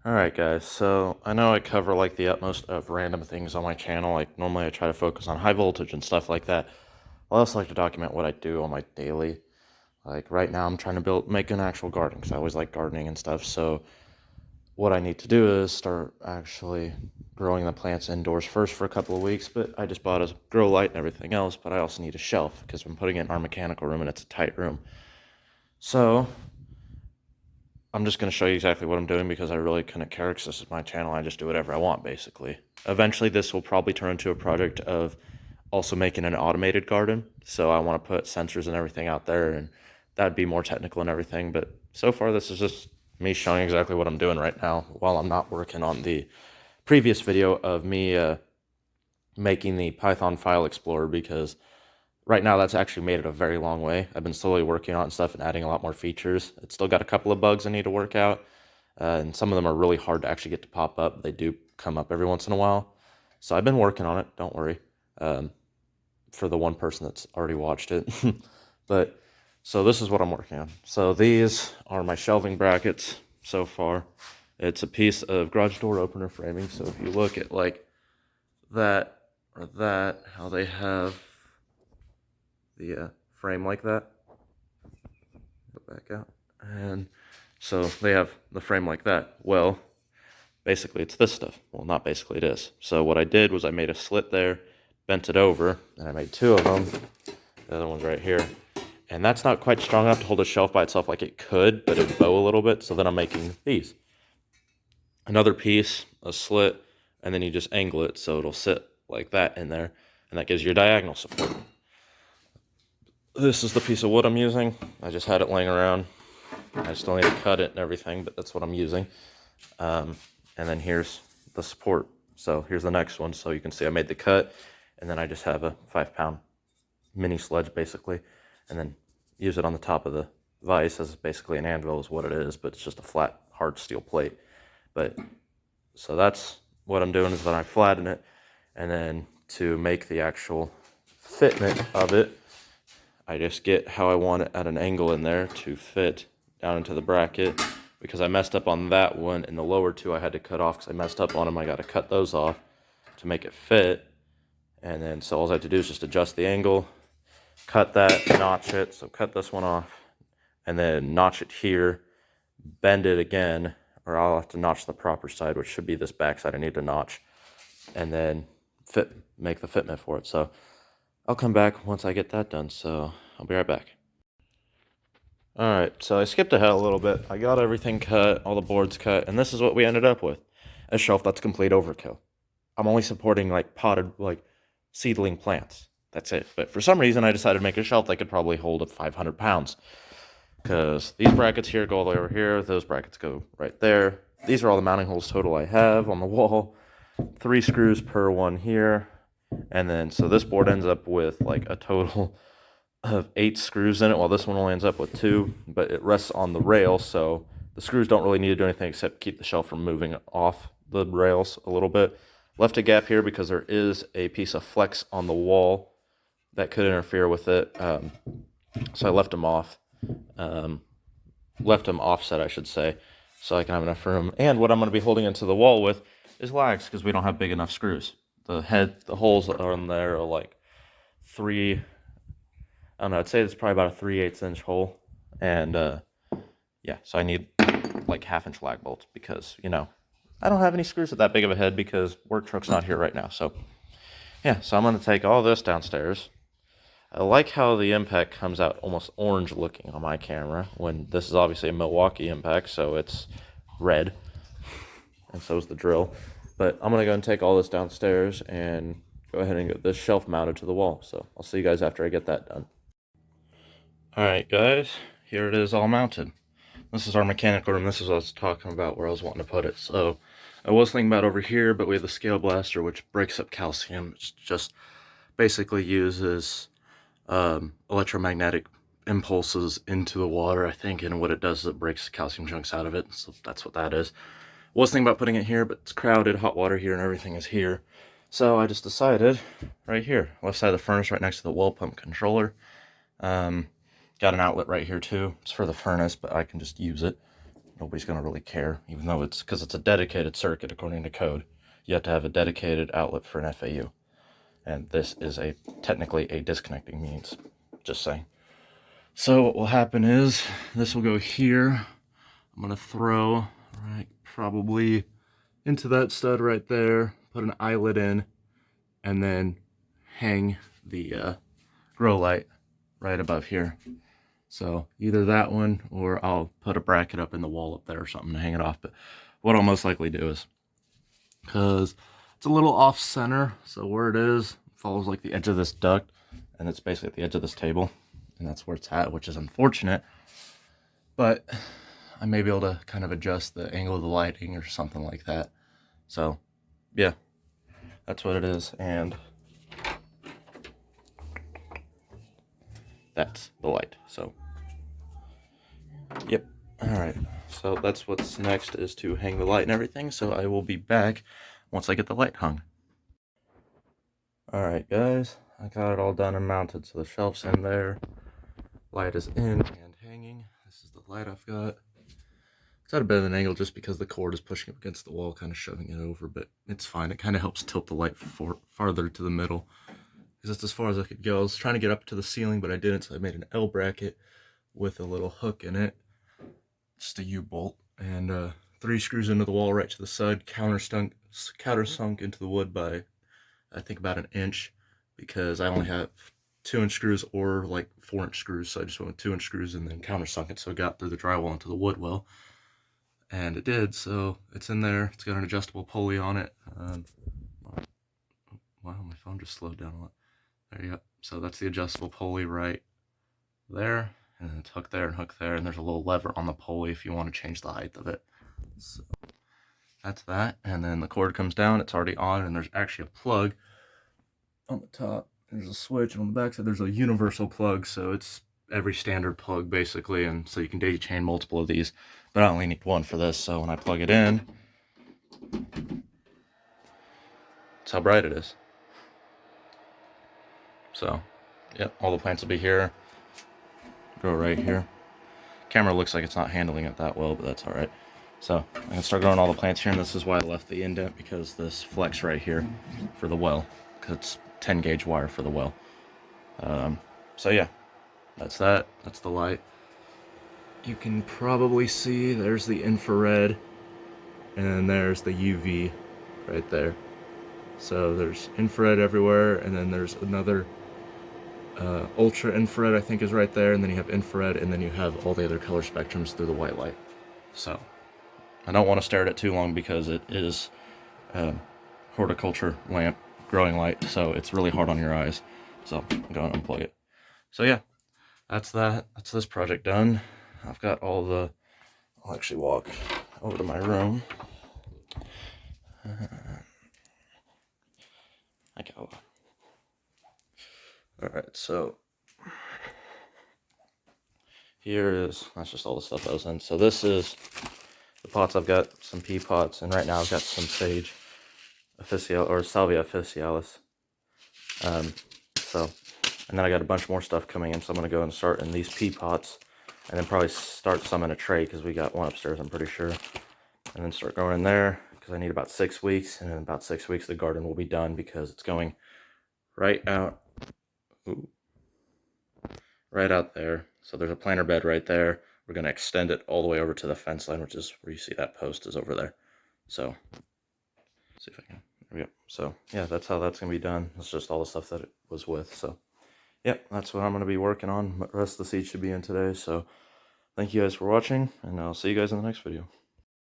Alright guys, so I know I cover like the utmost of random things on my channel. Like normally I try to focus on high voltage and stuff like that. I also like to document what I do on my daily. Like right now I'm trying to make an actual garden because I always like gardening and stuff. So what I need to do is start actually growing the plants indoors first for a couple of weeks, but I just bought a grow light and everything else, but I also need a shelf because I'm putting it in our mechanical room and it's a tight room. So I'm just going to show you exactly what I'm doing because I really couldn't care because this is my channel. I just do whatever I want, basically. Eventually, this will probably turn into a project of also making an automated garden. So I want to put sensors and everything out there, and that'd be more technical and everything. But so far, this is just me showing exactly what I'm doing right now while I'm not working on the previous video of me making the Python file explorer because right now that's actually made it a very long way. I've been slowly working on stuff and adding a lot more features. It's still got a couple of bugs I need to work out, and some of them are really hard to actually get to pop up. They do come up every once in a while. So I've been working on it, don't worry, for the one person that's already watched it. But, so this is what I'm working on. So these are my shelving brackets so far. It's a piece of garage door opener framing, so if you look at like that or that, how they have the frame like that. Go back out. And so they have the frame like that. Well, basically it's this stuff. Well, not basically, it is. So what I did was I made a slit there, bent it over, and I made two of them. The other one's right here. And that's not quite strong enough to hold a shelf by itself like it could, but it'd bow a little bit. So then I'm making these. Another piece, a slit, and then you just angle it so it'll sit like that in there. And that gives you your diagonal support. This is the piece of wood I'm using. I just had it laying around. I still need to cut it and everything, but that's what I'm using. And then here's the support. So here's the next one. So you can see I made the cut, and then I just have a 5-pound mini sledge basically, and then use it on the top of the vise as basically an anvil is what it is, but it's just a flat, hard steel plate. But so that's what I'm doing is that I flatten it, and then to make the actual fitment of it, I just get how I want it at an angle in there to fit down into the bracket. Because I messed up on that one, and the lower two I had to cut off because I messed up on them. I got to cut those off to make it fit. And then so all I have to do is just adjust the angle, cut that, notch it. So cut this one off, and then notch it here, bend it again, or I'll have to notch the proper side, which should be this back side I need to notch, and then make the fitment for it. So I'll come back once I get that done, so I'll be right back. Alright, so I skipped ahead a little bit. I got everything cut, all the boards cut, and this is what we ended up with. A shelf that's complete overkill. I'm only supporting like potted, like seedling plants. That's it. But for some reason I decided to make a shelf that could probably hold 500 pounds. Because these brackets here go all the way over here, those brackets go right there. These are all the mounting holes total I have on the wall. 3 screws per one here. And then, so this board ends up with like a total of 8 screws in it, while this one only ends up with 2, but it rests on the rail, so the screws don't really need to do anything except keep the shelf from moving off the rails a little bit. Left a gap here because there is a piece of flex on the wall that could interfere with it, so I left them off. Left them offset, I should say, so I can have enough room. And what I'm going to be holding into the wall with is lags because we don't have big enough screws. The holes on there are like 3, I don't know, I'd say it's probably about a 3/8 inch hole. And yeah, so I need like 1/2 inch lag bolts because, you know, I don't have any screws at that big of a head because work truck's not here right now. So yeah, so I'm going to take all this downstairs. I like how the impact comes out almost orange looking on my camera when this is obviously a Milwaukee impact, so it's red. And so is the drill. But I'm going to go and take all this downstairs and go ahead and get this shelf mounted to the wall. So I'll see you guys after I get that done. Alright guys, here it is all mounted. This is our mechanical room. This is what I was talking about where I was wanting to put it. So I was thinking about over here, but we have the scale blaster which breaks up calcium. It just basically uses electromagnetic impulses into the water, I think, and what it does is it breaks calcium chunks out of it. So that's what that is. I was thinking about putting it here, but it's crowded, hot water here, and everything is here. So I just decided right here, left side of the furnace, right next to the well pump controller. Got an outlet right here too. It's for the furnace, but I can just use it. nobody's going to really care, even though it's because it's a dedicated circuit according to code. You have to have a dedicated outlet for an FAU. And this is technically a disconnecting means, just saying. So what will happen is, this will go here. I'm going to throw, probably into that stud right there, put an eyelet in, and then hang the grow light right above here. So either that one, or I'll put a bracket up in the wall up there or something to hang it off. But what I'll most likely do is, because it's a little off center, so where it is follows like the edge of this duct, and it's basically at the edge of this table, and that's where it's at, which is unfortunate. But I may be able to kind of adjust the angle of the lighting or something like that. So yeah, that's what it is, and that's the light. So yep. All right, so that's what's next, is to hang the light and everything. So I will be back once I get the light hung. All right, guys, I got it all done and mounted. So the shelf's in there, light is in and hanging. This is the light I've got. It's at a bit of an angle just because the cord is pushing up against the wall, kind of shoving it over, but it's fine. It kind of helps tilt the light farther to the middle, because that's as far as I could go. I was trying to get up to the ceiling, but I didn't, so I made an L bracket with a little hook in it, just a U-bolt, and 3 screws into the wall right to the side, countersunk into the wood by, I think, about 1 inch, because I only have 2-inch screws or like 4-inch screws, so I just went with 2-inch screws and then countersunk it so it got through the drywall into the wood well. And it did, so it's in there. It's got an adjustable pulley on it. Wow, my phone just slowed down a lot. There you go. So that's the adjustable pulley right there, and then it's hooked there and hooked there, and there's a little lever on the pulley if you want to change the height of it. So that's that, and then the cord comes down. It's already on, and there's actually a plug on the top. There's a switch, and on the back side there's a universal plug, so it's every standard plug basically, and so you can daisy chain multiple of these, but I only need one for this. So when I plug it in, that's how bright it is. So yep, all the plants will be here, grow right here. Camera looks like it's not handling it that well, but that's all right. So I'm gonna start growing all the plants here, and this is why I left the indent, because this flex right here for the well, because it's 10 gauge wire for the well. So yeah, that's that. That's the light. You can probably see there's the infrared, and there's the UV right there. So there's infrared everywhere, and then there's another ultra infrared, I think, is right there, and then you have infrared, and then you have all the other color spectrums through the white light. So I don't want to stare at it too long, because it is horticulture lamp growing light, so it's really hard on your eyes. So I'm going to unplug it. So yeah, that's that. That's this project done. I've got all the, I'll actually walk over to my room. I go. Alright, so that's just all the stuff I was in. So this is the pots. I've got some pea pots, and right now I've got some sage officialis, or salvia officialis. And then I got a bunch more stuff coming in, so I'm going to go and start in these pea pots, and then probably start some in a tray, because we got one upstairs, I'm pretty sure. And then start growing in there, because I need about 6 weeks, and in about 6 weeks the garden will be done, because it's going right out, right out there. So there's a planter bed right there. We're going to extend it all the way over to the fence line, which is where you see that post is over there. So, see if I can, there we go. So yeah, that's how that's going to be done. It's just all the stuff that it was with. So yep, that's what I'm going to be working on. The rest of the seeds should be in today. So thank you guys for watching, and I'll see you guys in the next video.